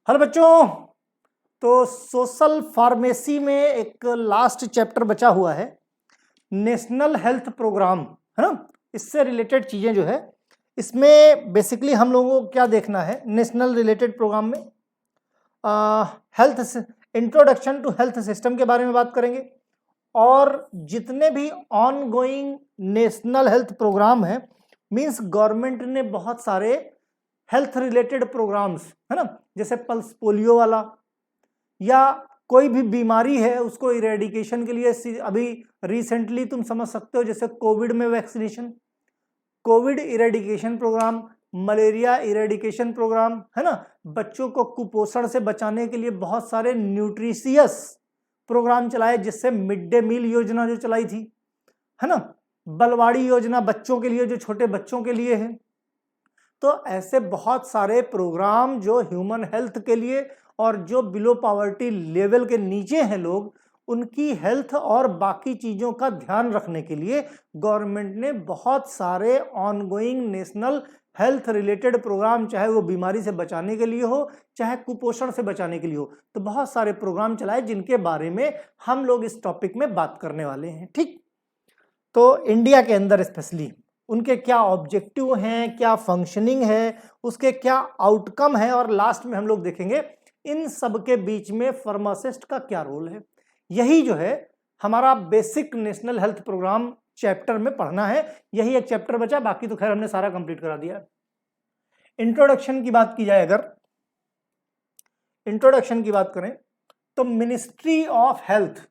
Hello बच्चों, तो social pharmacy में एक लास्ट चैप्टर बचा हुआ है, नेशनल हेल्थ प्रोग्राम, है ना। इससे रिलेटेड चीजें जो है इसमें बेसिकली हम लोगों को क्या देखना है। नेशनल रिलेटेड प्रोग्राम में health introduction to health system के बारे में बात करेंगे, और जितने भी on going national health programme है, मींस गवर्नमेंट ने बहुत सारे हेल्थ रिलेटेड प्रोग्राम्स, है ना, जैसे पल्स पोलियो वाला, या कोई भी बीमारी है उसको इरेडिकेशन के लिए अभी रिसेंटली तुम समझ सकते हो, जैसे कोविड में vaccination, covid eradication programme, malaria eradication programme, है ना। बच्चों को कुपोषण से बचाने के लिए बहुत सारे न्यूट्रिशियस प्रोग्राम चलाए, जिससे मिड डे मील योजना जो चलाई थी, है ना, बलवाड़ी योजना बच्चों के लिए, जो छोटे बच्चों के लिए है। तो ऐसे बहुत सारे प्रोग्राम जो ह्यूमन हेल्थ के लिए, और जो बिलो पॉवर्टी लेवल के नीचे हैं लोग, उनकी हेल्थ और बाकी चीजों का ध्यान रखने के लिए गवर्नमेंट ने बहुत सारे ongoing national health related programme, चाहे वो बीमारी से बचाने के लिए हो, चाहे कुपोषण से बचाने के लिए हो, तो बहुत सारे प्रोग्राम चलाए, जिनके बारे में हम लोग इस टॉपिक में बात करने वाले हैं। ठीक, तो इंडिया के अंदर स्पेशली उनके क्या ऑब्जेक्टिव हैं, क्या फंक्शनिंग है, उसके क्या आउटकम है, और लास्ट में हम लोग देखेंगे इन सब के बीच में फार्मासिस्ट का क्या रोल है। यही जो है हमारा basic national health programme chapter में पढ़ना है। यही एक चैप्टर बचा, बाकी तो खैर हमने सारा कंप्लीट करा दिया। इंट्रोडक्शन की बात की जाए, अगर इंट्रोडक्शन की बात करें तो मिनिस्ट्री ऑफ हेल्थ,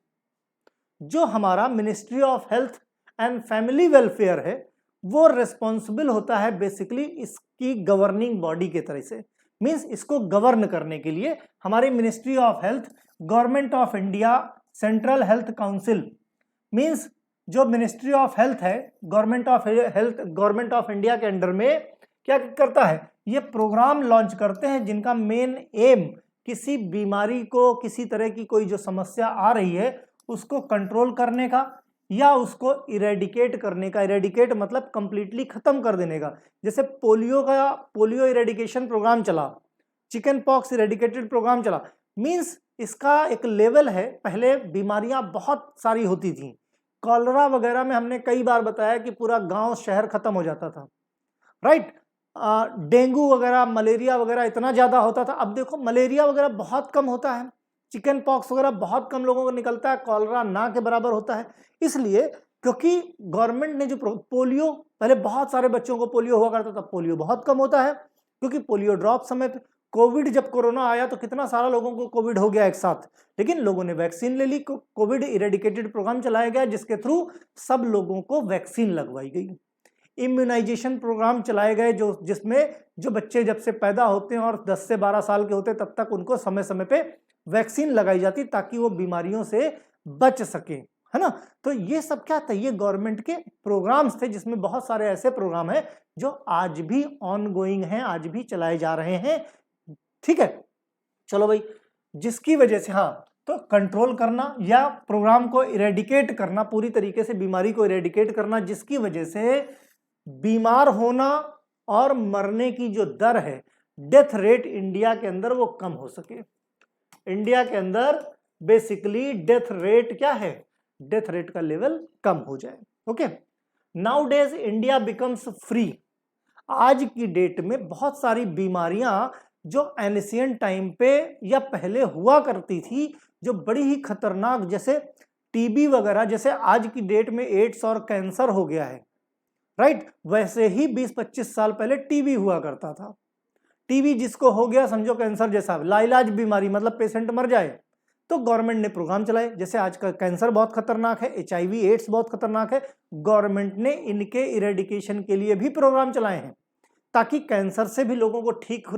जो हमारा ministry of health and family welfare है, वो रिस्पॉन्सिबल होता है बेसिकली इसकी गवर्निंग बॉडी के तरह से, मींस इसको गवर्न करने के लिए हमारी ministry of health, government of India, central health council, means जो मिनिस्ट्री ऑफ हेल्थ है, government of health, government of India के अंडर में क्या करता है, ये प्रोग्राम लॉन्च करते हैं जिनका मेन एम किसी बीमारी को, किसी तरह की कोई जो समस्या आ रही है उसको कंट्रोल करने का, या उसको इरेडिकेट करने का। इरेडिकेट मतलब कंप्लीटली खत्म कर देने का। जैसे पोलियो इरेडिकेशन प्रोग्राम चला, चिकन पॉक्स इरेडिकेटेड प्रोग्राम चला, मींस इसका एक लेवल है। पहले बीमारियां बहुत सारी होती थी, कॉलरा वगैरह में हमने कई बार बताया कि पूरा गांव शहर खत्म हो जाता था, राइट। डेंगू वगैरह, मलेरिया वगैरह इतना ज्यादा होता था। अब देखो मलेरिया वगैरह बहुत कम होता है, चिकन पॉक्स वगैरह बहुत कम लोगों को निकलता है, कॉलरा ना के बराबर होता है। इसलिए क्योंकि गवर्नमेंट ने जो पोलियो, पहले बहुत सारे बच्चों को पोलियो हुआ करता था, पोलियो बहुत कम होता है क्योंकि पोलियो ड्रॉप समय पे। कोविड, जब कोरोना आया तो कितना सारा लोगों को कोविड हो गया एक साथ, लेकिन लोगों ने वैक्सीन ले ली। कोविड इरेडिकेटेड प्रोग्राम चलाया गया, जिसके थ्रू सब लोगों को वैक्सीन लगवाई गई। इम्यूनाइजेशन प्रोग्राम चलाए गए, जिसमें जो बच्चे जब से पैदा होते हैं और 10 से 12 साल के होते हैं, तब तक उनको समय समय पे वैक्सीन लगाई जाती ताकि वो बीमारियों से बच सके, है ना। तो ये सब क्या था, ये गवर्नमेंट के प्रोग्राम्स थे, जिसमें बहुत सारे ऐसे प्रोग्राम हैं जो आज भी ऑन गोइंग हैं, आज भी चलाए जा रहे हैं। ठीक है, चलो भाई, जिसकी वजह से, हाँ, तो कंट्रोल करना या प्रोग्राम को इरेडिकेट करना, पूरी तरीके से बीमारी को इरेडिकेट करना, जिसकी वजह से बीमार होना और मरने की जो दर है, डेथ रेट इंडिया के अंदर वो कम हो सके। इंडिया के अंदर बेसिकली डेथ रेट क्या है, डेथ रेट का लेवल कम हो जाए। Okay, now days India becomes free. आज की डेट में बहुत सारी बीमारियां जो एंशिएंट टाइम पे या पहले हुआ करती थी, जो बड़ी ही खतरनाक, जैसे टीबी वगैरह, जैसे आज की डेट में एड्स और कैंसर हो गया है, राइट, वैसे ही 20-25 साल पहले टीबी हुआ करता था। टीबी जिसको हो गया समझो कैंसर जैसा लाइलाज बीमारी, मतलब पेशेंट मर जाए, तो गवर्नमेंट ने प्रोग्राम चलाए। जैसे आज का कैंसर बहुत खतरनाक है, एचआईवी एड्स बहुत खतरनाक है, गवर्नमेंट ने इनके इरेडिकेशन के लिए भी प्रोग्राम चलाए हैं, ताकि कैंसर से भी लोगों को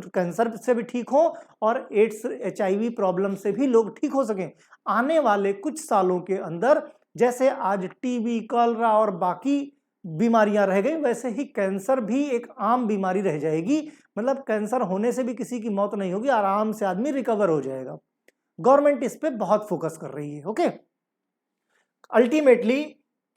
कैंसर से भी ठीक हो, और एड्स एचआईवी प्रॉब्लम से भी लोग ठीक हो सकें। आने वाले कुछ सालों के अंदर जैसे आज टीबी, कॉलरा और बाकी बीमारियां रह गई, वैसे ही कैंसर भी एक आम बीमारी रह जाएगी। मतलब कैंसर होने से भी किसी की मौत नहीं होगी, आराम से आदमी रिकवर हो जाएगा। गवर्नमेंट इस पे बहुत फोकस कर रही है। ओके, अल्टीमेटली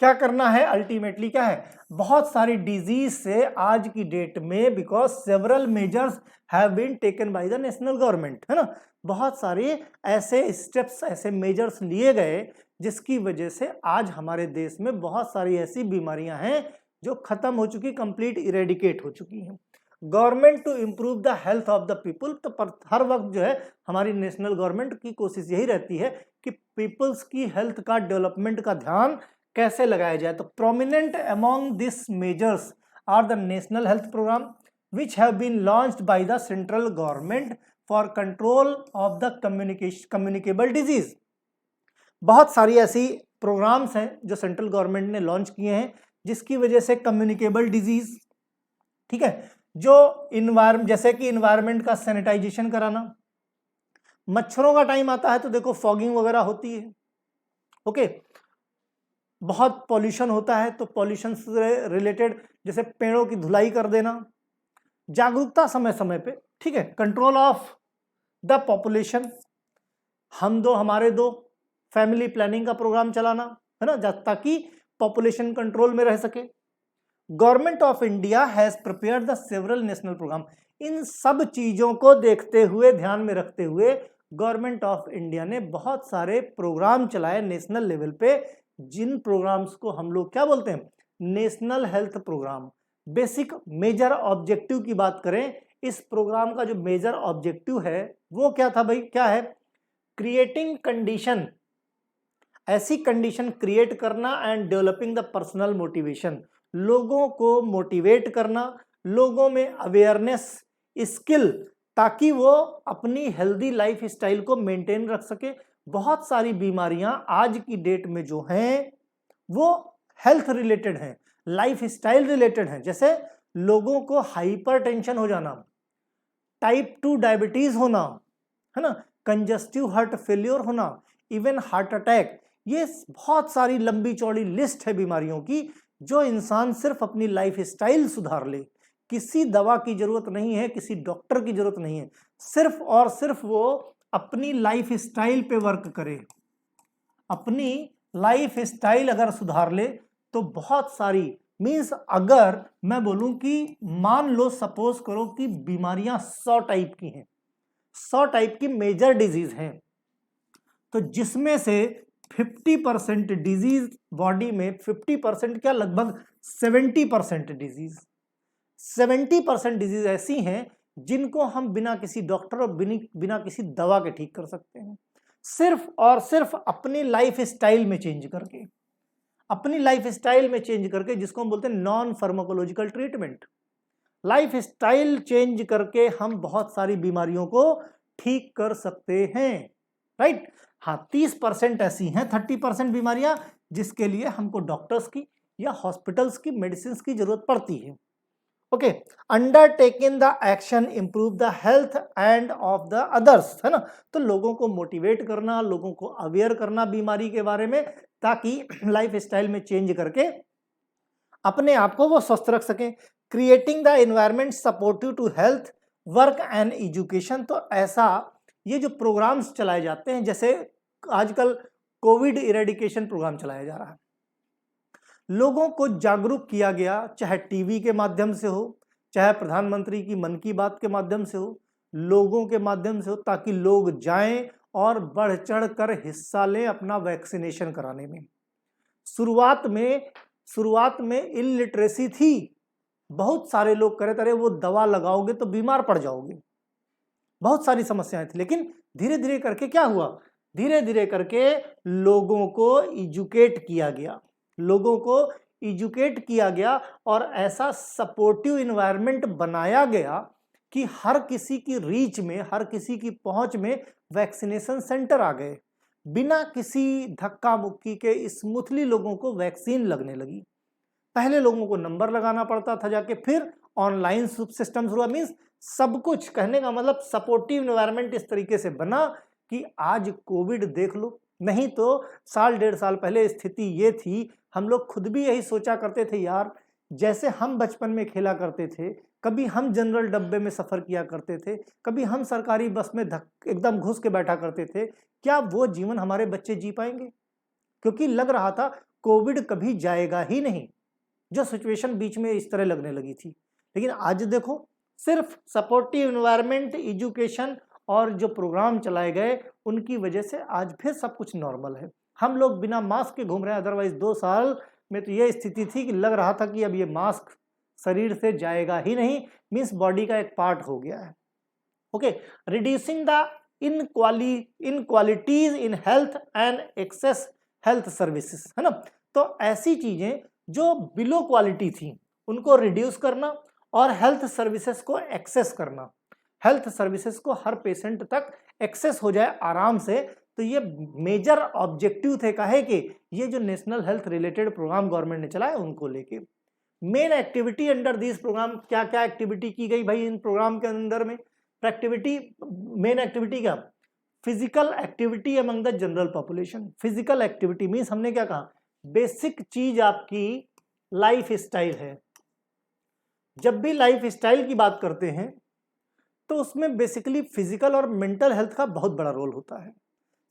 क्या करना है अल्टीमेटली, क्या है, बहुत सारी डिजीज से आज की डेट में, because several measures have been taken by the national government, है ना, बहुत सारे ऐसे स्टेप्स, ऐसे मेजर्स लिए गए जिसकी वजह से आज हमारे देश में बहुत सारी ऐसी बीमारियां हैं जो खत्म हो चुकी, कंप्लीट इरेडिकेट हो चुकी हैं। Government to improve the health of the people, तो हर वक्त जो है हमारी नेशनल गवर्नमेंट की कोशिश यही रहती है कि पीपल्स की हेल्थ का, डेवलपमेंट का ध्यान कैसे लगाया जाए। तो prominent among this measures are the national health programme which have been launched by the central government for control of the communicable disease. बहुत सारी ऐसी प्रोग्राम्स हैं जो सेंट्रल गवर्नमेंट ने लॉन्च किए हैं जिसकी वजह से कम्युनिकेबल डिजीज, ठीक है, जो इन्वायरमेंट, जैसे कि इन्वायरमेंट का सैनिटाइजेशन कराना, मच्छरों का टाइम आता है तो देखो फॉगिंग वगैरह होती है, ओके, बहुत पॉल्यूशन होता है तो पॉल्यूशन से रिलेटेड जैसे पेड़ों की धुलाई कर देना, जागरूकता समय समय पे, ठीक है, कंट्रोल ऑफ द पॉपुलेशन, हम दो हमारे दो, फैमिली प्लानिंग का प्रोग्राम चलाना, है ना, ताकि पॉपुलेशन कंट्रोल में रह सके। Government of India has prepared the several national program. इन सब चीजों को देखते हुए, ध्यान में रखते हुए गवर्नमेंट ऑफ इंडिया ने बहुत सारे प्रोग्राम चलाए नेशनल लेवल पे, जिन प्रोग्राम्स को हम लोग क्या बोलते हैं, national health programme. Basic major objective की बात करें, इस प्रोग्राम का जो मेजर ऑब्जेक्टिव है वो क्या था भाई, क्या है, क्रिएटिंग कंडीशन, ऐसी कंडीशन क्रिएट करना and developing the personal motivation, लोगों को मोटिवेट करना, लोगों में अवेयरनेस, स्किल, ताकि वो अपनी हेल्दी लाइफ स्टाइल को मेंटेन रख सके। बहुत सारी बीमारियां आज की डेट में जो हैं वो हेल्थ रिलेटेड हैं, लाइफ स्टाइल रिलेटेड हैं, जैसे लोगों को हाइपरटेंशन हो जाना, टाइप 2 डायबिटीज होना, है ना, कंजस्टिव हार्ट फेल्योर होना, इवन हार्ट अटैक। ये बहुत सारी लंबी चौड़ी लिस्ट है बीमारियों की जो इंसान सिर्फ अपनी लाइफ स्टाइल सुधार ले, किसी दवा की जरूरत नहीं है, किसी डॉक्टर की जरूरत नहीं है, सिर्फ और सिर्फ वो अपनी लाइफ स्टाइल पे वर्क करे, अपनी लाइफ स्टाइल अगर सुधार ले तो बहुत सारी, मीन्स अगर मैं बोलूं कि मान लो, सपोज करो कि बीमारियां 100 टाइप की हैं, 100 टाइप की मेजर डिजीज हैं, तो जिसमें से 50% डिजीज बॉडी में, 50% क्या, लगभग 70% डिजीज, 70% डिजीज ऐसी हैं जिनको हम बिना किसी डॉक्टर और बिना किसी दवा के ठीक कर सकते हैं, सिर्फ और सिर्फ अपनी लाइफ स्टाइल में चेंज करके, अपनी लाइफ स्टाइल में चेंज करके, जिसको हम बोलते हैं non pharmacological treatment. Life style change करके हम बहुत सारी बीमारियों को ठीक कर सकते हैं, राइट। हाँ, 30% ऐसी हैं, 30% बीमारियां जिसके लिए हमको डॉक्टर्स की या हॉस्पिटल्स की मेडिसिन की जरूरत पड़ती है, okay. Undertaking the action improve the health end of the others, है ना, तो लोगों को मोटिवेट करना, लोगों को अवेयर करना बीमारी के बारे में, ताकि लाइफ स्टाइल में चेंज करके अपने आप को वो स्वस्थ रख सकें। Creating the environment supportive to health work and education, तो ऐसा ये जो प्रोग्राम्स चलाए जाते हैं, जैसे आजकल कोविड इरेडिकेशन प्रोग्राम चलाया जा रहा है, लोगों को जागरूक किया गया, चाहे टीवी के माध्यम से हो, चाहे प्रधानमंत्री की मन की बात के माध्यम से हो, लोगों के माध्यम से हो, ताकि लोग जाएं और बढ़ चढ़ कर हिस्सा लें अपना वैक्सीनेशन कराने में। शुरुआत में इलिटरेसी थी, बहुत सारे लोग कह रहे थे वो दवा लगाओगे तो बीमार पड़ जाओगे, बहुत सारी समस्याएं थी, लेकिन धीरे धीरे करके क्या हुआ, धीरे धीरे करके लोगों को एजुकेट किया गया, लोगों को एजुकेट किया गया और ऐसा सपोर्टिव इन्वायरमेंट बनाया गया कि हर किसी की रीच में, हर किसी की पहुंच में वैक्सीनेशन सेंटर आ गए, बिना किसी धक्का मुक्की के स्मूथली लोगों को वैक्सीन लगने लगी। पहले लोगों को नंबर लगाना पड़ता था जाके, फिर ऑनलाइन सिस्टम हुआ, मीन्स सब कुछ, कहने का मतलब सपोर्टिव इन्वायरमेंट इस तरीके से बना कि आज कोविड देख लो, नहीं तो साल 1.5 साल पहले स्थिति ये थी, हम लोग खुद भी यही सोचा करते थे यार, जैसे हम बचपन में खेला करते थे, कभी हम जनरल डब्बे में सफर किया करते थे, कभी हम सरकारी बस में एकदम घुस के बैठा करते थे, क्या वो जीवन हमारे बच्चे जी पाएंगे? क्योंकि लग रहा था कोविड कभी जाएगा ही नहीं, जो सिचुएशन बीच में इस तरह लगने लगी थी। लेकिन आज देखो, सिर्फ सपोर्टिव एनवायरनमेंट, एजुकेशन और जो प्रोग्राम चलाए गए उनकी वजह से आज फिर सब कुछ नॉर्मल है। हम लोग बिना मास्क के घूम रहे हैं, अदरवाइज 2 साल में तो ये स्थिति थी कि लग रहा था कि अब ये मास्क शरीर से जाएगा ही नहीं, मीन्स बॉडी का एक पार्ट हो गया है। Okay, reducing the inequalities in health and access health services, है ना। तो ऐसी चीजें जो बिलो क्वालिटी थी उनको रिड्यूस करना और हेल्थ सर्विसेज को एक्सेस करना, हेल्थ सर्विसेज को हर पेशेंट तक एक्सेस हो जाए आराम से। तो ये मेजर ऑब्जेक्टिव थे काहे के, ये जो national health related programme government ने चलाए उनको लेके। Main activity under this programme, क्या क्या एक्टिविटी की गई भाई इन प्रोग्राम के अंदर में? एक्टिविटी, मेन एक्टिविटी क्या? Physical activity among the general population. Physical activity means हमने क्या कहा, बेसिक चीज आपकी लाइफ स्टाइल है। जब भी लाइफ स्टाइल की बात करते हैं तो उसमें बेसिकली फिजिकल और मेंटल हेल्थ का बहुत बड़ा रोल होता है।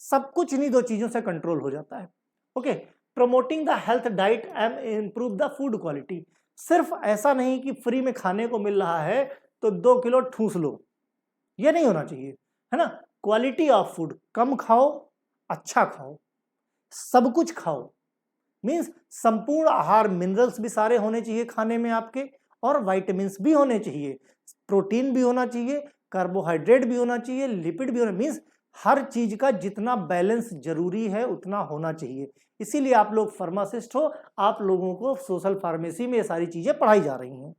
सब कुछ इन्हीं 2 चीजों से कंट्रोल हो जाता है। Okay, promoting the health diet and improve the food quality. सिर्फ ऐसा नहीं कि फ्री में खाने को मिल रहा है तो 2 किलो ठूस लो, ये नहीं होना चाहिए, है ना। क्वालिटी ऑफ फूड, कम खाओ, अच्छा खाओ, सब कुछ खाओ, मीन्स संपूर्ण आहार, मिनरल्स भी सारे होने चाहिए खाने में आपके, और वाइटामिन्स भी होने चाहिए, प्रोटीन भी होना चाहिए, कार्बोहाइड्रेट भी होना चाहिए, लिपिड भी होना, मीन्स हर चीज का जितना बैलेंस जरूरी है उतना होना चाहिए। इसीलिए आप लोग फार्मासिस्ट हो, आप लोगों को सोशल फार्मेसी में ये सारी चीजें पढ़ाई जा रही हैं।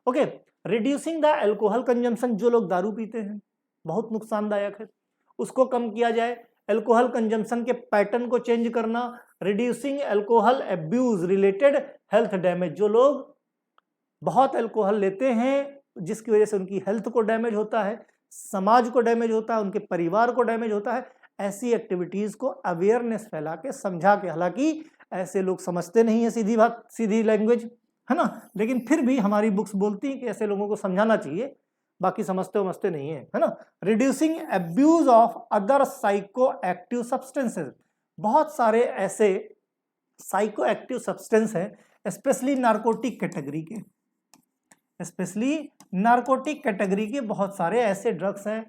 Okay, reducing the alcohol consumption, जो लोग दारू पीते हैं बहुत नुकसानदायक है, उसको कम किया जाए। अल्कोहल कंजम्पशन के पैटर्न को चेंज करना, reducing alcohol abuse related health damage, जो लोग बहुत अल्कोहल लेते हैं जिसकी वजह से उनकी हेल्थ को डैमेज होता है, समाज को डैमेज होता है, उनके परिवार को डैमेज होता है, ऐसी एक्टिविटीज को अवेयरनेस फैला के समझा के, हालांकि ऐसे लोग समझते नहीं है सीधी बात, सीधी लैंग्वेज, है ना, लेकिन फिर भी हमारी बुक्स बोलती हैं कि ऐसे लोगों को समझाना चाहिए, बाकी समझते नहीं है ना। Reducing abuse of other psycho active substances, बहुत सारे ऐसे साइको एक्टिव सब्सटेंस हैं, स्पेशली नार्कोटिक कैटेगरी के, स्पेशली नार्कोटिक कैटेगरी के बहुत सारे ऐसे ड्रग्स हैं।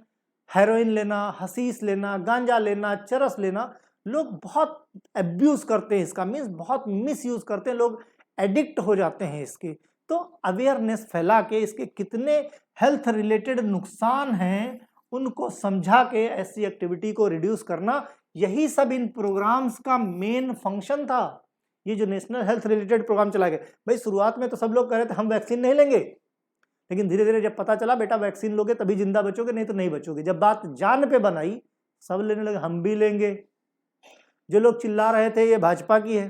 हेरोइन लेना, हशीश लेना, गांजा लेना, चरस लेना, लोग बहुत अब्यूज करते हैं इसका, मीन्स बहुत मिस यूज करते हैं, लोग एडिक्ट हो जाते हैं इसके। तो अवेयरनेस फैला के इसके कितने हेल्थ रिलेटेड नुकसान हैं उनको समझा के ऐसी एक्टिविटी को रिड्यूस करना, यही सब इन प्रोग्राम्स का मेन फंक्शन था। ये जो नेशनल हेल्थ रिलेटेड प्रोग्राम चला गया, भाई शुरुआत में तो सब लोग कह रहे थे हम वैक्सीन नहीं लेंगे, लेकिन धीरे धीरे जब पता चला बेटा वैक्सीन लोगे तभी जिंदा बचोगे, नहीं तो नहीं बचोगे, जब बात जान पे बनाई सब लेने लगे, हम भी लेंगे। जो लोग चिल्ला रहे थे ये भाजपा की है,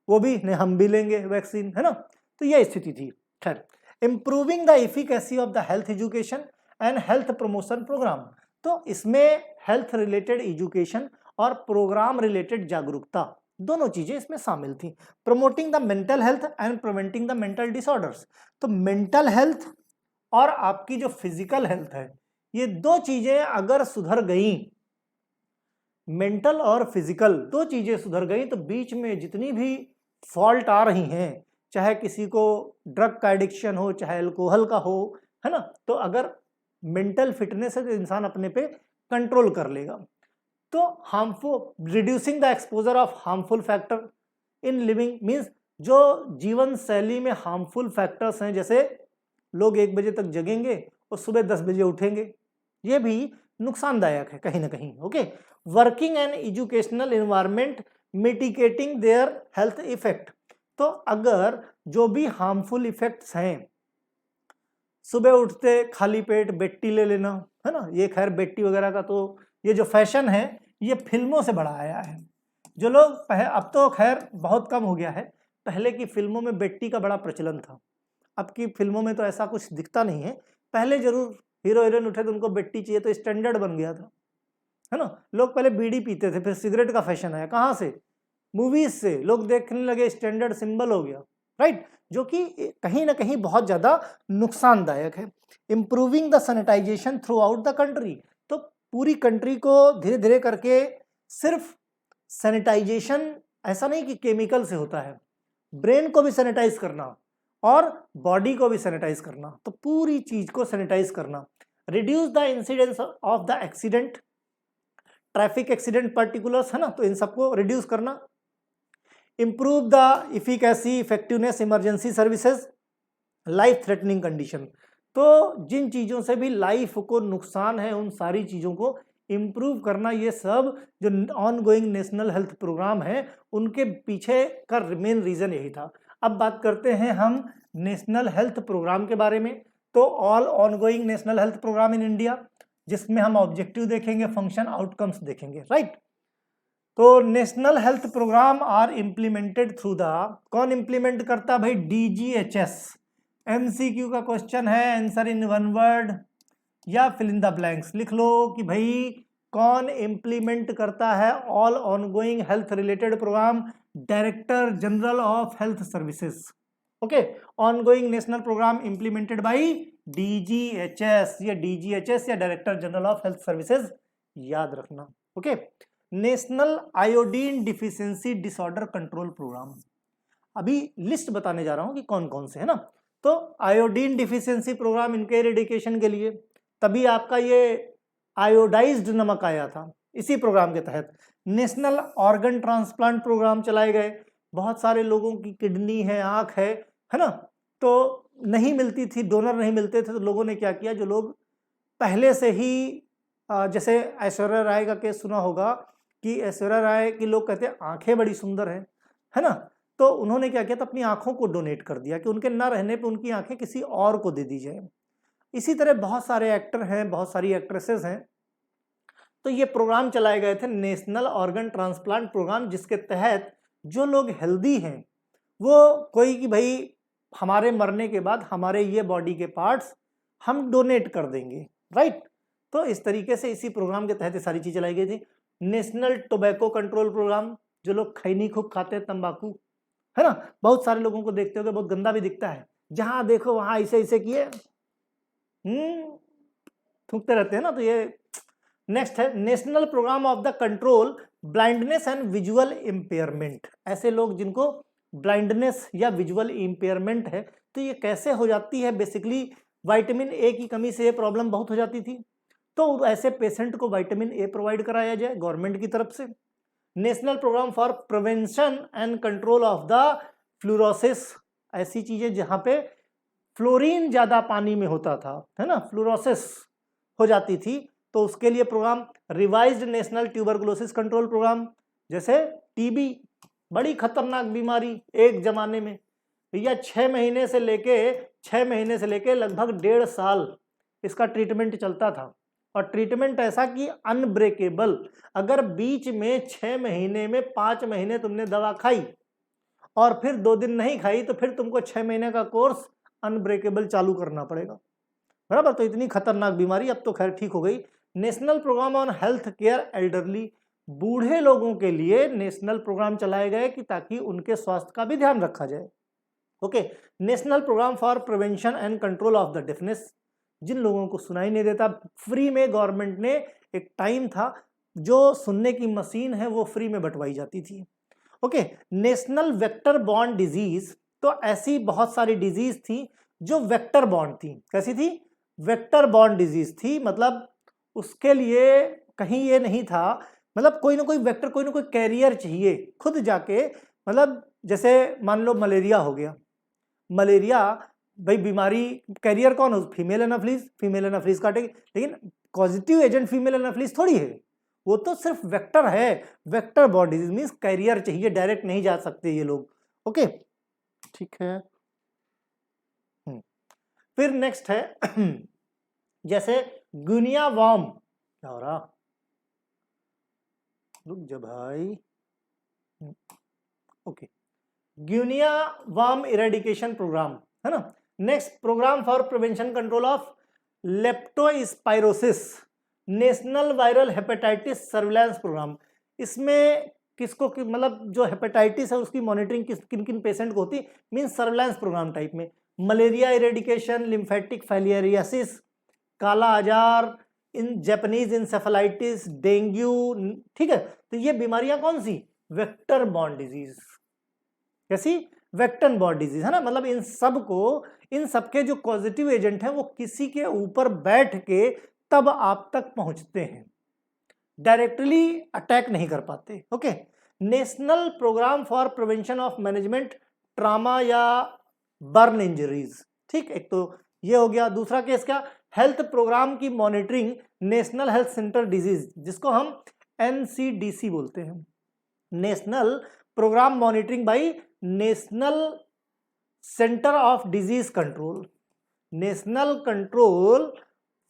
वो भी नहीं हम भी लेंगे वैक्सीन, है ना। तो ये स्थिति थी। खैर, improving the efficacy of the health education and health promotion programme, तो इसमें हेल्थ रिलेटेड एजुकेशन और प्रोग्राम रिलेटेड जागरूकता दोनों चीजें इसमें शामिल थी। Promoting the mental health and preventing the mental disorders, तो मेंटल हेल्थ और आपकी जो फिजिकल हेल्थ है, ये 2 चीजें अगर सुधर गई, मेंटल और फिजिकल 2 चीजें सुधर गई, तो बीच में जितनी भी फॉल्ट आ रही हैं, चाहे किसी को ड्रग का एडिक्शन हो, चाहे अल्कोहल का हो, है ना, तो अगर मेंटल फिटनेस है तो इंसान अपने पे कंट्रोल कर लेगा। तो harmful, reducing the exposure of harmful factor in living, means जो जीवन शैली में हार्मफुल फैक्टर्स हैं, जैसे लोग 1 बजे तक जगेंगे और सुबह 10 बजे उठेंगे, ये भी नुकसानदायक है कहीं ना कहीं। Okay, working and educational environment mitigating their health effect, तो अगर जो भी हार्मफुल इफेक्ट्स हैं, सुबह उठते खाली पेट बेट्टी ले लेना, है ना, ये खैर बेट्टी वगैरह का तो ये जो फैशन है ये फिल्मों से बड़ा आया है। जो लोग अब तो खैर बहुत कम हो गया है, पहले की फिल्मों में बेट्टी का बड़ा प्रचलन था, अब की फिल्मों में तो ऐसा कुछ दिखता नहीं है। पहले जरूर हीरो हीरोइन उठे तो उनको बेट्टी चाहिए, तो स्टैंडर्ड बन गया था, है ना। लोग पहले बीड़ी पीते थे, फिर सिगरेट का फैशन आया, कहाँ से? मूवीज से लोग देखने लगे, स्टैंडर्ड सिंबल हो गया, राइट, जो कि कहीं ना कहीं बहुत ज्यादा नुकसानदायक है। Improving the sanitization throughout the country, तो पूरी कंट्री को धीरे धीरे करके सिर्फ सैनिटाइजेशन ऐसा नहीं कि केमिकल से होता है, ब्रेन को भी सैनिटाइज करना और बॉडी को भी सैनिटाइज करना, तो पूरी चीज को सैनिटाइज करना। Reduce the incidence of the accident, traffic accident particulars है ना, तो इन सबको रिड्यूस करना। Improve the efficacy effectiveness emergency services, life threatening condition, तो जिन चीज़ों से भी लाइफ को नुकसान है उन सारी चीज़ों को इम्प्रूव करना, ये सब जो on going national health programme है उनके पीछे का मेन रीज़न यही था। अब बात करते हैं हम नेशनल हेल्थ प्रोग्राम के बारे में। तो all on going national health programme in India, जिसमें हम ऑब्जेक्टिव देखेंगे, फंक्शन, आउटकम्स देखेंगे, राइट। तो national health programme are implemented through the, कौन इम्प्लीमेंट करता भाई, DGHS। MCQ का क्वेश्चन है, आंसर इन वन वर्ड या फिल इन द ब्लैंक्स लिख लो कि भाई कौन इम्प्लीमेंट करता है all ongoing health related programme, director general of health services. Okay, ongoing national programme implemented bye DGHS, ये DGHS या director general of health services याद रखना। Okay, national iodine deficiency disorder control programme, अभी list बताने जा रहा हूं कि कौन कौन से है ना। तो आयोडीन डिफिशियंसी प्रोग्राम इनके इरेडिकेशन के लिए, तभी आपका ये आयोडाइज्ड नमक आया था, इसी प्रोग्राम के तहत। नेशनल ऑर्गन ट्रांसप्लांट प्रोग्राम चलाए गए, बहुत सारे लोगों की किडनी है, आंख है ना, तो नहीं मिलती थी, डोनर नहीं मिलते थे, तो लोगों ने क्या किया, जो लोग पहले से ही जैसे ऐश्वर्या राय का केस सुना होगा कि ऐश्वर्या राय की लोग कहते हैं आंखें बड़ी सुंदर है ना, तो उन्होंने क्या किया था, अपनी आंखों को डोनेट कर दिया कि उनके ना रहने पे उनकी आंखें किसी और को दे दी जाए। इसी तरह बहुत सारे एक्टर हैं, बहुत सारी एक्ट्रेसेस हैं, तो ये प्रोग्राम चलाए गए थे, नेशनल ऑर्गन ट्रांसप्लांट प्रोग्राम, जिसके तहत जो लोग हेल्दी हैं वो कोई कि भाई हमारे मरने के बाद हमारे ये बॉडी के पार्ट्स हम डोनेट कर देंगे, राइट। तो इस तरीके से इसी प्रोग्राम के तहत ये सारी चीज चलाई गई थी। नेशनल टोबैको कंट्रोल प्रोग्राम, जो लोग खैनी खूब खाते हैं, तंबाकू है ना, बहुत सारे लोगों को देखते हो बहुत गंदा भी दिखता है, जहां देखो वहां ऐसे ऐसे किए थूकते रहते हैं ना, तो ये नेक्स्ट है national programme of the control blindness and visual impairment. ऐसे लोग जिनको ब्लाइंडनेस या विजुअल इंपेयरमेंट है, तो ये कैसे हो जाती है, बेसिकली विटामिन ए की कमी से ये प्रॉब्लम बहुत हो जाती थी, तो ऐसे पेशेंट को विटामिन ए प्रोवाइड कराया जाए गवर्नमेंट की तरफ से। National programme for prevention and control of the fluorosis, ऐसी चीजें जहां पे फ्लोरीन ज्यादा पानी में होता था, है ना, फ्लोरोसिस हो जाती थी, तो उसके लिए programme. Revised national tuberculosis control programme, जैसे टीबी बड़ी खतरनाक बीमारी एक जमाने में भैया 6 महीने से लेके लगभग 1.5 साल इसका ट्रीटमेंट चलता था, और ट्रीटमेंट ऐसा कि अनब्रेकेबल, अगर बीच में 6 महीने में 5 महीने तुमने दवा खाई और फिर 2 दिन नहीं खाई, तो फिर तुमको 6 महीने का कोर्स अनब्रेकेबल चालू करना पड़ेगा, बराबर। तो इतनी खतरनाक बीमारी, अब तो खैर ठीक हो गई। National programme on health care elderly, बूढ़े लोगों के लिए नेशनल प्रोग्राम चलाए गए कि ताकि उनके स्वास्थ्य का भी ध्यान रखा जाए। Okay, national programme for prevention and control of the deafness, जिन लोगों को सुनाई नहीं देता, फ्री में गवर्नमेंट ने, एक टाइम था जो सुनने की मशीन है वो फ्री में बंटवाई जाती थी। Okay, national vector borne disease, तो ऐसी बहुत सारी डिजीज थी जो वेक्टर बॉर्न थी। कैसी थी? वेक्टर बॉर्न डिजीज थी, मतलब उसके लिए कहीं ये नहीं था, मतलब कोई ना कोई वेक्टर, कोई ना कोई कैरियर चाहिए खुद जाके, मतलब जैसे मान लो मलेरिया हो गया, मलेरिया भाई बीमारी, कैरियर कौन हो, फीमेल एनाफ्लीज, फीमेल एनाफ्लीज काटेगी, लेकिन पॉजिटिव एजेंट फीमेल एनाफ्लीज थोड़ी है, वो तो सिर्फ वेक्टर है। Vector borne disease means carrier चाहिए, डायरेक्ट नहीं जा सकते ये लोग। ओके, ठीक है। फिर नेक्स्ट है जैसे गुनिया वॉर्म, क्या हो रहा, रुक जा भाई। Okay, guinea worm eradication programme है ना। Next, programme for prevention control of leptospirosis, national viral hepatitis surveillance programme. इसमें किसको मतलब जो हेपेटाइटिस है उसकी मॉनिटरिंग किन किन पेशेंट को होती, मींस सर्विलांस प्रोग्राम टाइप में। मलेरिया इरेडिकेशन, लिम्फेटिक फाइलियरियासिस, काला आजार, इन जापानीज इंसेफेलाइटिस, डेंगू, ठीक है। तो ये बीमारियां कौन सी, वेक्टर बॉर्न डिजीज। कैसी? वेक्टर बॉर्न डिजीज, है ना। मतलब इन सब के जो पॉजिटिव एजेंट हैं वो किसी के ऊपर बैठ के तब आप तक पहुंचते हैं, डायरेक्टली अटैक नहीं कर पाते। Okay. National programme for prevention of management trauma या बर्न इंजरीज, ठीक। एक तो ये हो गया। दूसरा केस क्या? हेल्थ प्रोग्राम की monitoring, national health centre disease, जिसको हम NCDC बोलते हैं, national programme monitoring by national centre of disease control, national control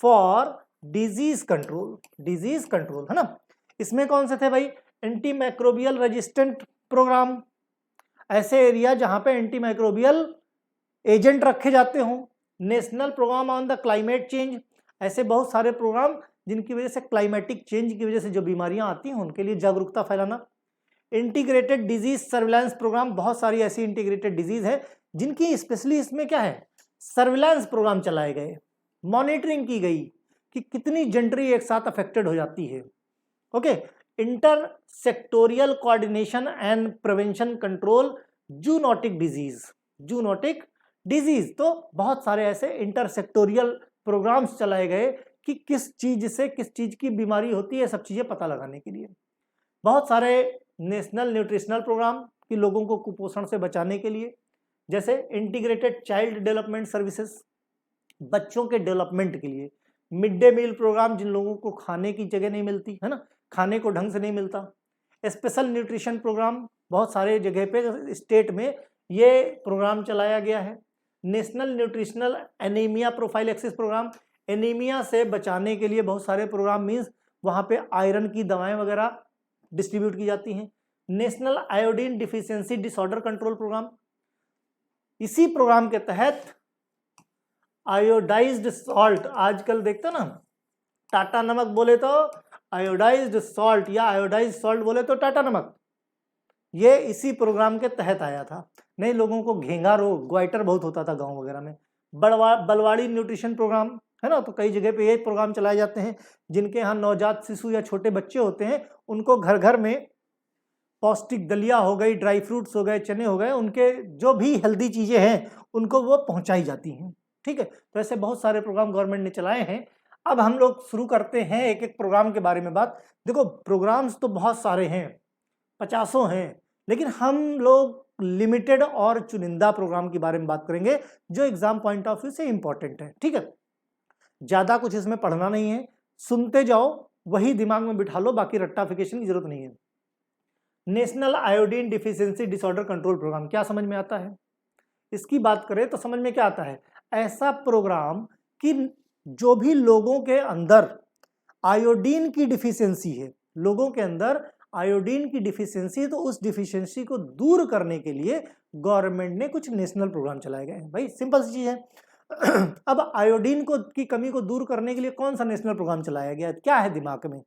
for disease control, है ना। इसमें कौन से थे भाई? एंटी माइक्रोबियल रेजिस्टेंट प्रोग्राम, ऐसे एरिया जहां पे एंटी माइक्रोबियल एजेंट रखे जाते हों। National programme on the climate change, ऐसे बहुत सारे प्रोग्राम जिनकी वजह से क्लाइमेटिक चेंज की वजह से जो बीमारियां आती हैं उनके लिए जागरूकता फैलाना। इंटीग्रेटेड डिजीज सर्विलांस प्रोग्राम, बहुत सारी ऐसी इंटीग्रेटेड डिजीज है जिनकी स्पेशली इसमें क्या है, सर्विलांस प्रोग्राम चलाए गए, मॉनिटरिंग की गई कि कितनी जेंट्री एक साथ अफेक्टेड हो जाती है। Okay. Inter sectoral coordination and prevention control zoonotic disease, तो बहुत सारे ऐसे इंटर सेक्टोरियल प्रोग्राम्स चलाए गए कि किस चीज से किस चीज की बीमारी होती है, सब चीजें पता लगाने के लिए। बहुत सारे नेशनल न्यूट्रिशनल प्रोग्राम कि लोगों को कुपोषण से बचाने के लिए, जैसे इंटीग्रेटेड चाइल्ड डेवलपमेंट सर्विसेज, बच्चों के डेवलपमेंट के लिए। मिड डे मील प्रोग्राम, जिन लोगों को खाने की जगह नहीं मिलती है ना, खाने को ढंग से नहीं मिलता। स्पेशल न्यूट्रिशन प्रोग्राम, बहुत सारे जगह पे स्टेट में ये प्रोग्राम चलाया गया है। National nutritional anaemia prophylaxis programme, anaemia से बचाने के लिए बहुत सारे प्रोग्राम, मीन्स वहाँ पे आयरन की दवाएं वगैरह डिस्ट्रीब्यूट की जाती हैं। National iodine deficiency disorder control programme, इसी प्रोग्राम के तहत आयोडाइज्ड सॉल्ट, आजकल देखते ना टाटा नमक बोले तो आयोडाइज्ड सॉल्ट या आयोडाइज्ड सॉल्ट बोले तो टाटा नमक, ये इसी प्रोग्राम के तहत आया था। नहीं, लोगों को घेंगा रोग, ग्वाइटर बहुत होता था गांव वगैरह में। बलवाड़ी न्यूट्रिशन प्रोग्राम, है ना, तो कई जगह पे ये प्रोग्राम चलाए जाते हैं। जिनके यहाँ नवजात शिशु या छोटे बच्चे होते हैं उनको घर घर में पौष्टिक दलिया हो गई, ड्राई फ्रूट्स हो गए, चने हो गए, उनके जो भी हेल्दी चीजें हैं उनको वो पहुंचाई जाती हैं। ठीक है, तो ऐसे बहुत सारे प्रोग्राम गवर्नमेंट ने चलाए हैं। अब हम लोग शुरू करते हैं एक एक प्रोग्राम के बारे में बात। देखो, प्रोग्राम्स तो बहुत सारे हैं, 50 हैं, लेकिन हम लोग लिमिटेड और चुनिंदा प्रोग्राम के बारे में बात करेंगे जो एग्जाम पॉइंट ऑफ व्यू से इंपॉर्टेंट है। ठीक है, ज्यादा कुछ इसमें पढ़ना नहीं है, सुनते जाओ, वही दिमाग में बिठा लो, बाकी रट्टाफिकेशन की जरूरत नहीं है। National iodine deficiency disorder control programme क्या समझ में आता है? इसकी बात करें तो समझ में क्या आता है, ऐसा प्रोग्राम कि जो भी लोगों के अंदर आयोडीन की डिफिशियंसी है, लोगों के अंदर आयोडीन की डिफिशियंसी, तो उस डिफिशियंसी को दूर करने के लिए गवर्नमेंट ने कुछ नेशनल प्रोग्राम चलाए गए हैं। भाई सिंपल सी चीज है। अब आयोडीन को की कमी को दूर करने के लिए कौन सा नेशनल प्रोग्राम चलाया गया, क्या है दिमाग में?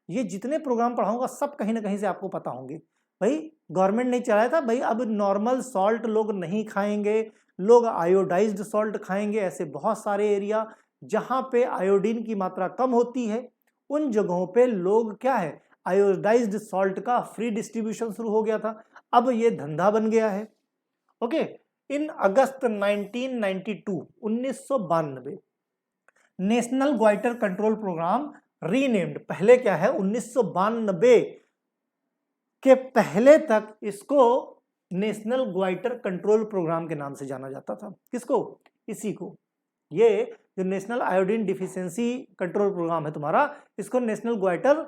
ये जितने प्रोग्राम पढ़ाऊंगा सब कहीं ना कहीं से आपको पता होंगे। भाई गवर्नमेंट ने चलाया था, भाई अब नॉर्मल सॉल्ट लोग नहीं खाएंगे, लोग आयोडाइज्ड सॉल्ट खाएंगे। ऐसे बहुत सारे एरिया जहां पे आयोडीन की मात्रा कम होती है, उन जगहों पे लोग क्या है, आयोडाइज्ड सॉल्ट का फ्री डिस्ट्रीब्यूशन शुरू हो गया था। अब ये धंधा बन गया है। Okay, in August 1992 national goitre control programme renamed, पहले क्या है 1992 के पहले तक इसको नेशनल ग्वाइटर कंट्रोल प्रोग्राम के नाम से जाना जाता था। किसको? इसी को। ये जो national iodine deficiency control programme है तुम्हारा, इसको नेशनल ग्वाइटर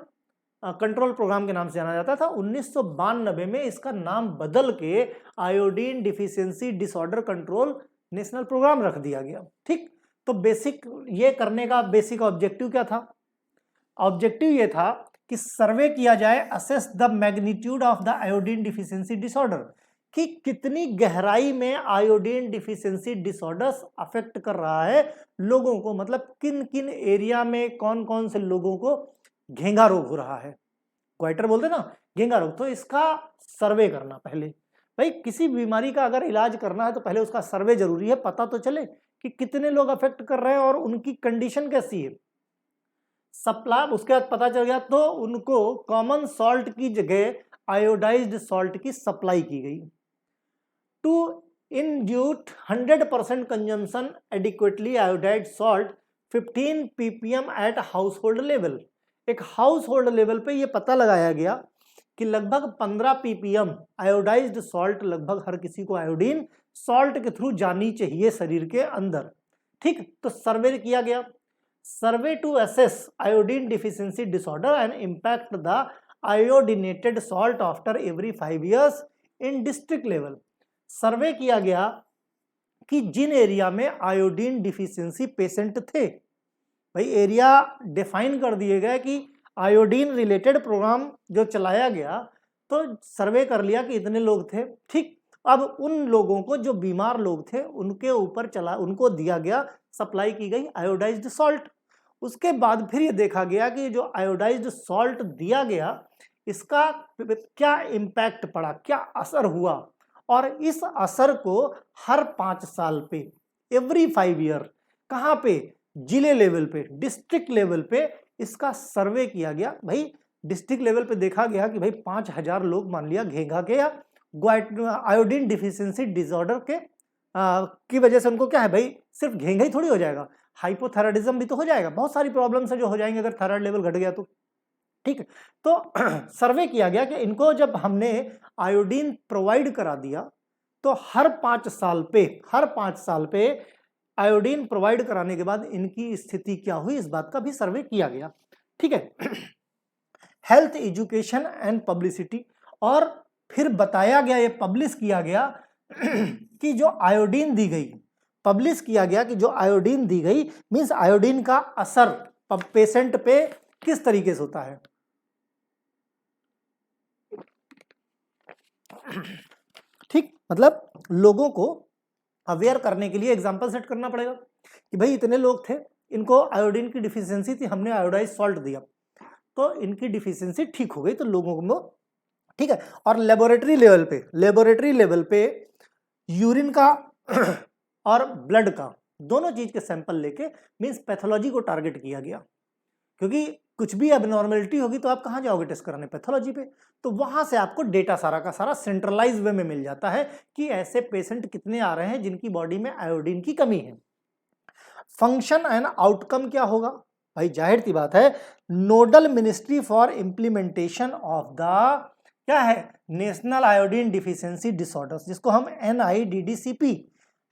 कंट्रोल प्रोग्राम के नाम से जाना जाता था। 1992 में इसका नाम बदल के iodine deficiency disorder control national programme रख दिया गया। ठीक, तो बेसिक ये करने का बेसिक ऑब्जेक्टिव क्या था? ऑब्जेक्टिव ये था कि सर्वे किया जाए, assess the magnitude of the iodine deficiency disorder, कि कितनी गहराई में आयोडीन डिफिशियंसी डिसऑर्डर्स अफेक्ट कर रहा है लोगों को, मतलब किन किन एरिया में कौन कौन से लोगों को घेंगा रोग हो रहा है। क्वाइटर बोलते ना, घेंगा रोग, तो इसका सर्वे करना पहले। भाई किसी बीमारी का अगर इलाज करना है तो पहले उसका सर्वे जरूरी है, पता तो चले कि कितने लोग अफेक्ट कर रहे हैं और उनकी कंडीशन कैसी है। सप्लाई, उसके बाद पता चल गया तो उनको कॉमन सॉल्ट की जगह आयोडाइज्ड सॉल्ट की सप्लाई की गई। To induct 100% consumption adequately iodised salt 15 ppm at household level. एक हाउस होल्ड लेवल पे ये पता लगाया गया कि लगभग 15 ppm आयोडाइज्ड सॉल्ट लगभग हर किसी को आयोडीन सॉल्ट के थ्रू जानी चाहिए शरीर के अंदर। ठीक, तो सर्वे किया गया, survey to assess iodine deficiency disorder and impact the iodinated salt after every 5 years in district level. Survey किया गया कि जिन एरिया में आयोडीन डिफिशियंसी पेशेंट थे, भाई एरिया डिफाइन कर दिए गए कि आयोडीन रिलेटेड प्रोग्राम जो चलाया गया, तो सर्वे कर लिया कि इतने लोग थे। ठीक, अब उन लोगों को जो बीमार लोग थे उनके ऊपर उनको दिया गया, सप्लाई की गई आयोडाइज्ड सॉल्ट। उसके बाद फिर ये देखा गया कि जो आयोडाइज्ड सॉल्ट दिया गया इसका क्या इम्पैक्ट पड़ा, क्या असर हुआ, और इस असर को हर 5 साल पे, एवरी 5 year, कहाँ पे, जिले लेवल पे, डिस्ट्रिक्ट लेवल पे इसका सर्वे किया गया। भाई डिस्ट्रिक्ट लेवल पे देखा गया कि भाई 5000 लोग मान लिया घेंघा के या आयोडीन डिफिशियंसी डिसऑर्डर के की वजह से उनको क्या है, भाई सिर्फ घेंघा ही थोड़ी हो जाएगा, हाइपोथायराइडिज्म भी तो हो जाएगा, बहुत सारी प्रॉब्लम्स है जो हो जाएंगे अगर थायराइड लेवल घट गया तो। ठीक, तो सर्वे किया गया कि इनको जब हमने आयोडीन प्रोवाइड करा दिया तो हर 5 साल पे आयोडीन प्रोवाइड कराने के बाद इनकी स्थिति क्या हुई, इस बात का भी सर्वे किया गया। ठीक है, हेल्थ एजुकेशन एंड पब्लिसिटी, और फिर बताया गया, ये पब्लिश किया गया कि जो आयोडीन दी गई, पब्लिश किया गया कि जो आयोडीन दी गई मींस आयोडीन का असर पेशेंट पे किस तरीके से होता है। ठीक, मतलब लोगों को अवेयर करने के लिए एग्जांपल सेट करना पड़ेगा कि भाई इतने लोग थे, इनको आयोडीन की डिफिशियंसी थी, हमने आयोडाइज सॉल्ट दिया तो इनकी डिफिशियंसी ठीक हो गई, तो लोगों को ठीक है। और लेबोरेटरी लेवल पे यूरिन का और ब्लड का दोनों चीज के सैंपल लेके मींस पैथोलॉजी को टारगेट किया गया, क्योंकि कुछ भी एबनॉर्मेलिटी होगी तो आप कहाँ जाओगे टेस्ट कराने, पैथोलॉजी पे। तो वहां से आपको डेटा सारा का सारा सेंट्रलाइज वे में मिल जाता है कि ऐसे पेशेंट कितने आ रहे हैं जिनकी बॉडी में आयोडीन की कमी है। फंक्शन एंड आउटकम क्या होगा, भाई जाहिर सी बात है, nodal ministry for implementation of the क्या है, नेशनल आयोडीन डिफिशियंसी डिसऑर्डर्स, जिसको हम NIDDCP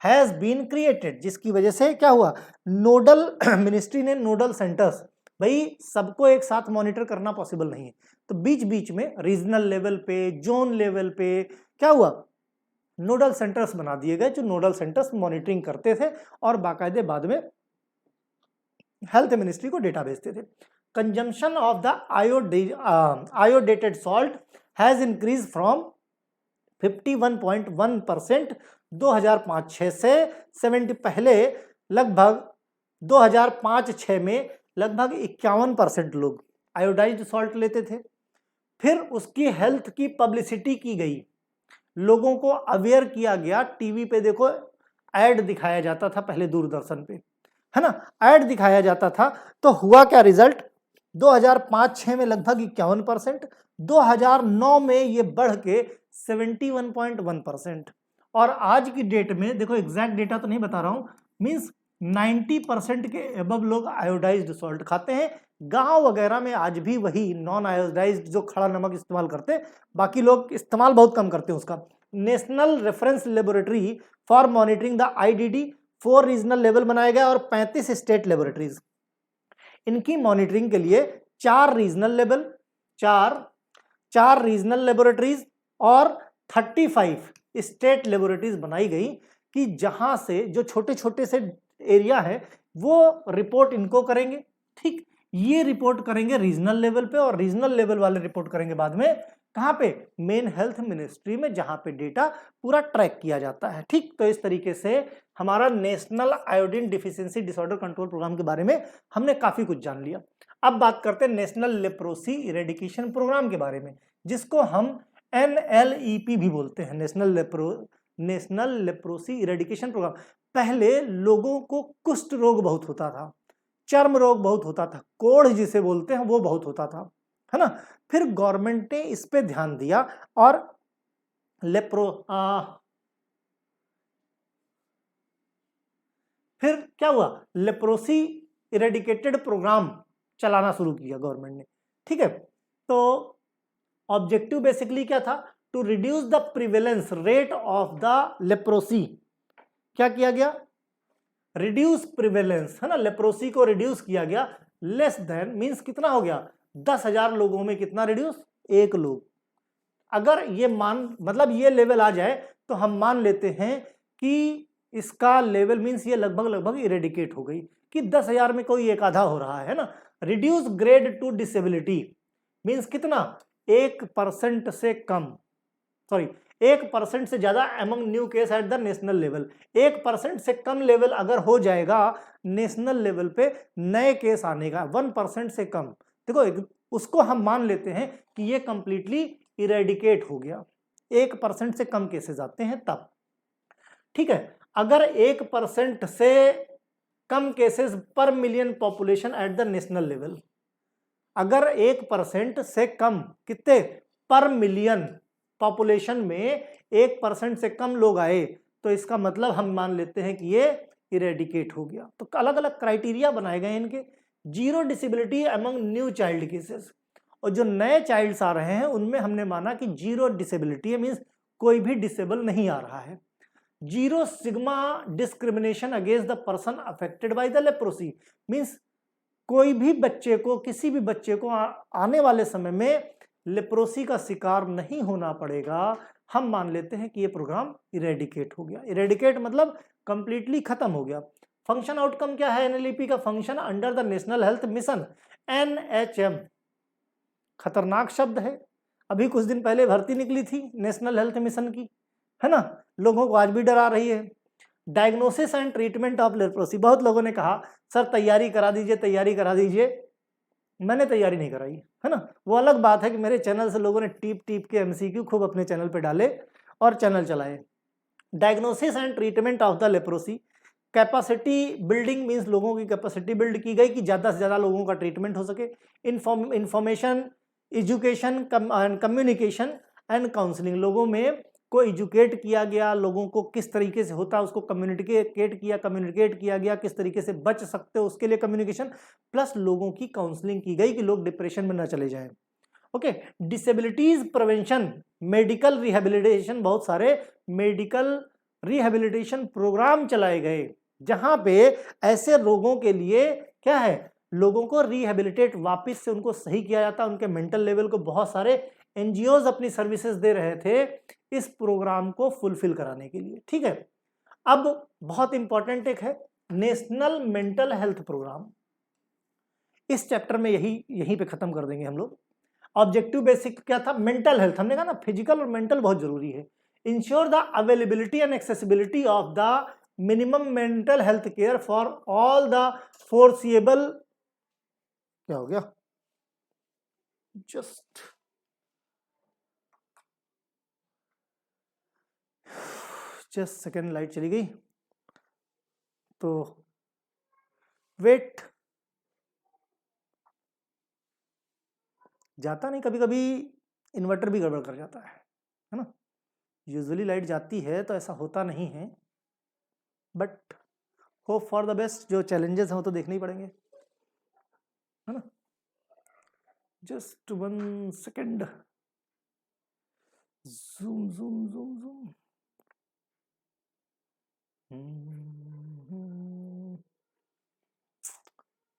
हैज बीन क्रिएटेड, जिसकी वजह से क्या हुआ, नोडल मिनिस्ट्री ने नोडल सेंटर्स, भाई सबको एक साथ मॉनिटर करना पॉसिबल नहीं है, तो बीच बीच में रीजनल लेवल पे, जोन लेवल पे क्या हुआ, नोडल सेंटर्स बना दिए गए, जो नोडल सेंटर्स मॉनिटरिंग करते थे और बाकायदे बाद में हेल्थ मिनिस्ट्री को डेटा भेजते थे। Consumption of the iodated salt has increase from 51.1% 2005-6 से 70, पहले लगभग 2005-6 में लगभग 51% लोग आयोडाइज्ड सॉल्ट लेते थे। फिर उसकी हेल्थ की पब्लिसिटी की गई, लोगों को अवेयर किया गया, टीवी पे देखो ऐड दिखाया जाता था पहले, दूरदर्शन पे है ना, ऐड दिखाया जाता था, तो हुआ क्या रिजल्ट, 2005-6 में लगभग 51%, 2009 में ये बढ़ के 71.1%, और आज की डेट में देखो, एग्जैक्ट डेटा तो नहीं बता रहा हूं, मींस 90% के एबव लोग आयोडाइज्ड सॉल्ट खाते हैं। गांव वगैरह में आज भी वही नॉन आयोडाइज्ड जो खड़ा नमक इस्तेमाल करते हैं, बाकी लोग इस्तेमाल बहुत कम करते हैं उसका। National reference laboratory for monitoring the IDD 4 regional level बनाए गए और 35 स्टेट लेबोरेटरीज, इनकी मॉनिटरिंग के लिए 4 रीजनल लेबोरेटरीज और 35 स्टेट लेबोरेटरीज बनाई गई, कि जहां से जो छोटे छोटे से एरिया है वो रिपोर्ट इनको करेंगे। ठीक, ये रिपोर्ट करेंगे रीजनल लेवल पे, और रीजनल लेवल वाले रिपोर्ट करेंगे बाद में कहां पे, मेन हेल्थ मिनिस्ट्री में, जहां पे डेटा पूरा ट्रैक किया जाता है। ठीक, तो इस तरीके से हमारा national iodine deficiency disorder control programme के बारे में हमने काफी कुछ जान लिया। अब बात करते हैं नेशनल लेप्रोसी इरेडिकेशन प्रोग्राम के बारे में, जिसको हम NLEP भी बोलते हैं, नेशनल लेप्रोसी इरेडिकेशन प्रोग्राम। पहले लोगों को कुष्ठ रोग बहुत होता था, चर्म रोग बहुत होता था, कोढ़ जिसे बोलते हैं वो बहुत होता था। है ना। फिर गवर्नमेंट ने इस पे ध्यान दिया और फिर क्या हुआ, लेप्रोसी इरेडिकेटेड प्रोग्राम चलाना शुरू किया गवर्नमेंट ने। ठीक है, तो ऑब्जेक्टिव बेसिकली क्या था, to reduce the prevalence rate of the leprosy. क्या किया गया, रिड्यूस प्रिवेलेंस, है ना, लेप्रोसी को रिड्यूस किया गया। लेस देन मींस कितना हो गया, 10,000 लोगों में कितना रिड्यूस, 1 लोग। अगर ये मतलब ये लेवल आ जाए तो हम मान लेते हैं कि इसका लेवल मींस ये लगभग इरेडिकेट हो गई, कि 10,000 में कोई एक आधा हो रहा है ना। Reduce grade two disability means कितना, 1% से कम, सॉरी 1% से ज्यादा among new case at the national level. 1% से कम लेवल अगर हो जाएगा नेशनल लेवल पे नए केस आने का, 1% से कम, देखो उसको हम मान लेते हैं कि ये कंप्लीटली इरेडिकेट हो गया। 1% से कम केसेस आते हैं तब। ठीक है, अगर 1% से कम केसेस पर million population at the national level, अगर 1% से कम कितने पर मिलियन पॉपुलेशन में 1% से कम लोग आए, तो इसका मतलब हम मान लेते हैं कि ये इरेडिकेट हो गया। तो अलग अलग क्राइटेरिया बनाए गए इनके। Zero disability among new child cases, और जो नए चाइल्ड्स आ रहे हैं उनमें हमने माना कि जीरो डिसेबिलिटी है, मीन्स कोई भी डिसेबल नहीं आ रहा है। Zero sigma discrimination against the person affected by the leprosy, means कोई भी बच्चे को, किसी भी बच्चे को आने वाले समय में लेप्रोसी का शिकार नहीं होना पड़ेगा। हम मान लेते हैं कि ये प्रोग्राम इरेडिकेट हो गया। इरेडिकेट मतलब कंप्लीटली खत्म हो गया। फंक्शन आउटकम क्या है एनएलईपी का, function under the national health mission, NHM, खतरनाक शब्द है। अभी कुछ दिन पहले भर्ती निकली थी नेशनल हेल्थ मिशन की, है ना, लोगों को आज भी डरा रही है। Diagnosis and treatment of leprosy, बहुत लोगों ने कहा सर तैयारी करा दीजिए, तैयारी करा दीजिए। मैंने तैयारी नहीं कराई, है ना। वो अलग बात है कि मेरे चैनल से लोगों ने टीप टीप के एमसीक्यू खूब अपने चैनल पे डाले और चैनल चलाए। Diagnosis and treatment of the leprosy, capacity building means लोगों की कैपेसिटी बिल्ड की गई कि ज्यादा से ज्यादा लोगों का ट्रीटमेंट हो सके। Information, education, communication and counselling, लोगों में को एजुकेट किया गया, लोगों को किस तरीके से होता है उसको कम्युनिकेट किया गया, किस तरीके से बच सकते हो उसके लिए कम्युनिकेशन, प्लस लोगों की काउंसलिंग की गई कि लोग डिप्रेशन में ना चले जाएं। Okay, disabilities prevention, medical rehabilitation, बहुत सारे मेडिकल रिहेबिलिटेशन प्रोग्राम चलाए गए जहां पे ऐसे रोगों के लिए क्या है, लोगों को रिहेबिलिटेट, वापस से उनको सही किया जाता, उनके मेंटल लेवल को बहुत सारे एनजीओज अपनी सर्विसेज दे रहे थे इस प्रोग्राम को फुलफिल कराने के लिए। ठीक है, अब बहुत इंपॉर्टेंट एक है नेशनल मेंटल हेल्थ प्रोग्राम। इस चैप्टर में यहीं पे खत्म कर देंगे हम लोग। ऑब्जेक्टिव बेसिक क्या था, मेंटल हेल्थ, हमने कहा ना फिजिकल और मेंटल बहुत जरूरी है। Ensure the availability and accessibility of the minimum mental health care for all the foreseeable, क्या हो गया, जस्ट सेकेंड, लाइट चली गई तो वेट, जाता नहीं, कभी कभी इन्वर्टर भी गड़बड़ कर जाता है ना। यूजुअली लाइट जाती है तो ऐसा होता नहीं है, but hope for the best, जो चैलेंजेस हैं वो तो देखने ही पड़ेंगे, है ना। Just 1 second, zoom zoom zoom zoom,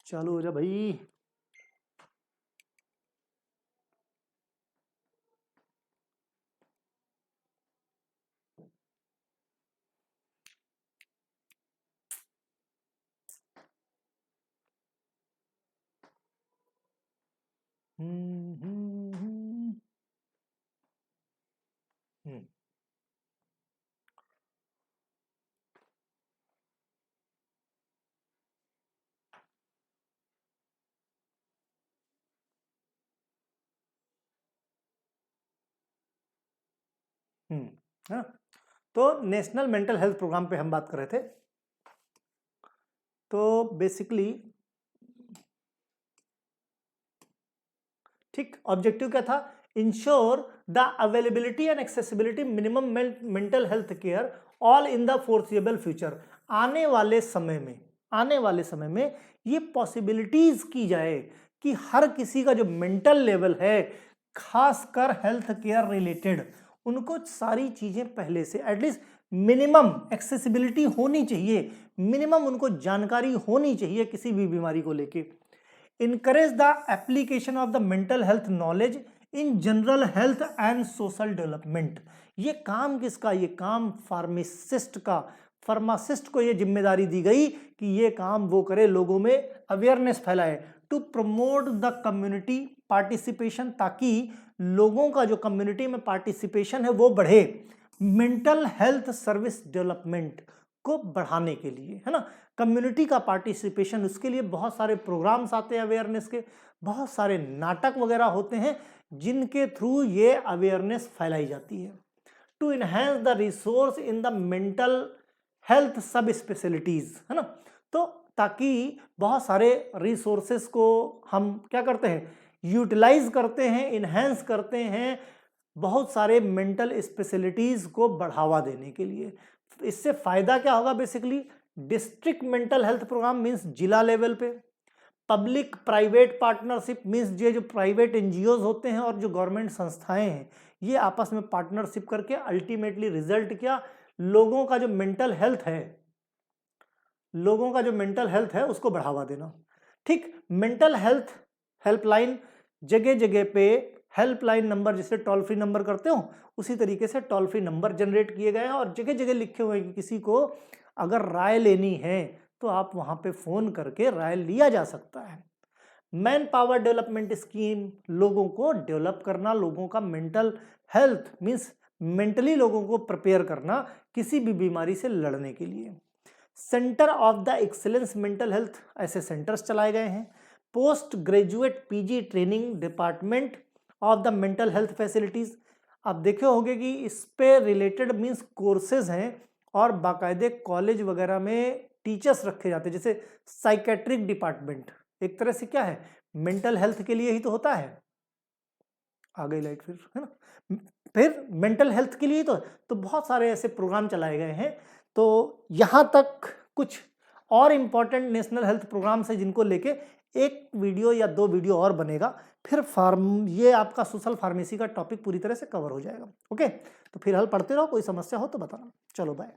चालू हो जा भाई। हाँ, तो नेशनल मेंटल हेल्थ प्रोग्राम पे हम बात कर रहे थे। तो बेसिकली ठीक, ऑब्जेक्टिव क्या था? Ensure the availability and accessibility minimum mental health care all in the foreseeable future. आने वाले समय में ये पॉसिबिलिटीज की जाए कि हर किसी का जो मेंटल लेवल है, खासकर हेल्थ केयर रिलेटेड, उनको सारी चीजें पहले से एटलीस्ट मिनिमम एक्सेसिबिलिटी होनी चाहिए, मिनिमम उनको जानकारी होनी चाहिए किसी भी बीमारी को लेके। Encourage the application of the mental health knowledge in general health and social development. ये काम किसका? ये काम फार्मासिस्ट का। फार्मासिस्ट को ये जिम्मेदारी दी गई कि ये काम वो करे, लोगों में अवेयरनेस फैलाए, to promote the community participation, ताकि लोगों का जो कम्युनिटी में पार्टिसिपेशन है वो बढ़े, मेंटल हेल्थ सर्विस डेवलपमेंट को बढ़ाने के लिए, है ना, कम्युनिटी का पार्टिसिपेशन। उसके लिए बहुत सारे प्रोग्राम्स आते हैं अवेयरनेस के, बहुत सारे नाटक वगैरह होते हैं जिनके थ्रू ये अवेयरनेस फैलाई जाती है। To enhance the resource in the mental health sub specialities, है ना, तो ताकि बहुत सारे रिसोर्सेस को हम क्या करते हैं? यूटिलाइज करते हैं, इनहेंस करते हैं, बहुत सारे मेंटल स्पेशलिटीज को बढ़ावा देने के लिए। इससे फायदा क्या होगा? Basically district mental health program means जिला लेवल पे, पब्लिक प्राइवेट पार्टनरशिप मींस ये जो प्राइवेट एनजीओज होते हैं और जो गवर्नमेंट संस्थाएं हैं, ये आपस में पार्टनरशिप करके अल्टीमेटली रिजल्ट क्या? लोगों का जो मेंटल हेल्थ है उसको बढ़ावा देना। ठीक, मेंटल हेल्थ हेल्पलाइन, जगह जगह पे हेल्पलाइन नंबर, जैसे टोल फ्री नंबर करते हो उसी तरीके से टोल फ्री नंबर जनरेट किए गए हैं और जगह जगह लिखे हुए हैं कि किसी को अगर राय लेनी है तो आप वहां पे फोन करके राय लिया जा सकता है। मैन पावर डेवलपमेंट स्कीम, लोगों को डेवलप करना, लोगों का मेंटल हेल्थ मींस मेंटली लोगों को प्रिपेयर करना किसी भी बीमारी से लड़ने के लिए। Centre of the excellence mental health, ऐसे सेंटर्स चलाए गए हैं। Post graduate PG training department of the mental health facilities, आप देखे होंगे कि इस पे रिलेटेड मींस कोर्सेज हैं और बाकायदे कॉलेज वगैरह में टीचर्स रखे जाते हैं। जैसे साइकेट्रिक डिपार्टमेंट एक तरह से क्या है? मेंटल हेल्थ के लिए ही तो होता है। आ गई लाइट फिर, है ना, फिर मेंटल हेल्थ के लिए तो बहुत सारे ऐसे प्रोग्राम चलाए गए हैं। तो यहाँ तक कुछ और इम्पॉर्टेंट नेशनल हेल्थ प्रोग्राम्स है जिनको लेके एक वीडियो या 2 वीडियो और बनेगा, फिर ये आपका सोशल फार्मेसी का टॉपिक पूरी तरह से कवर हो जाएगा। ओके, तो फिर हल पढ़ते रहो, कोई समस्या हो तो बताना। चलो बाय।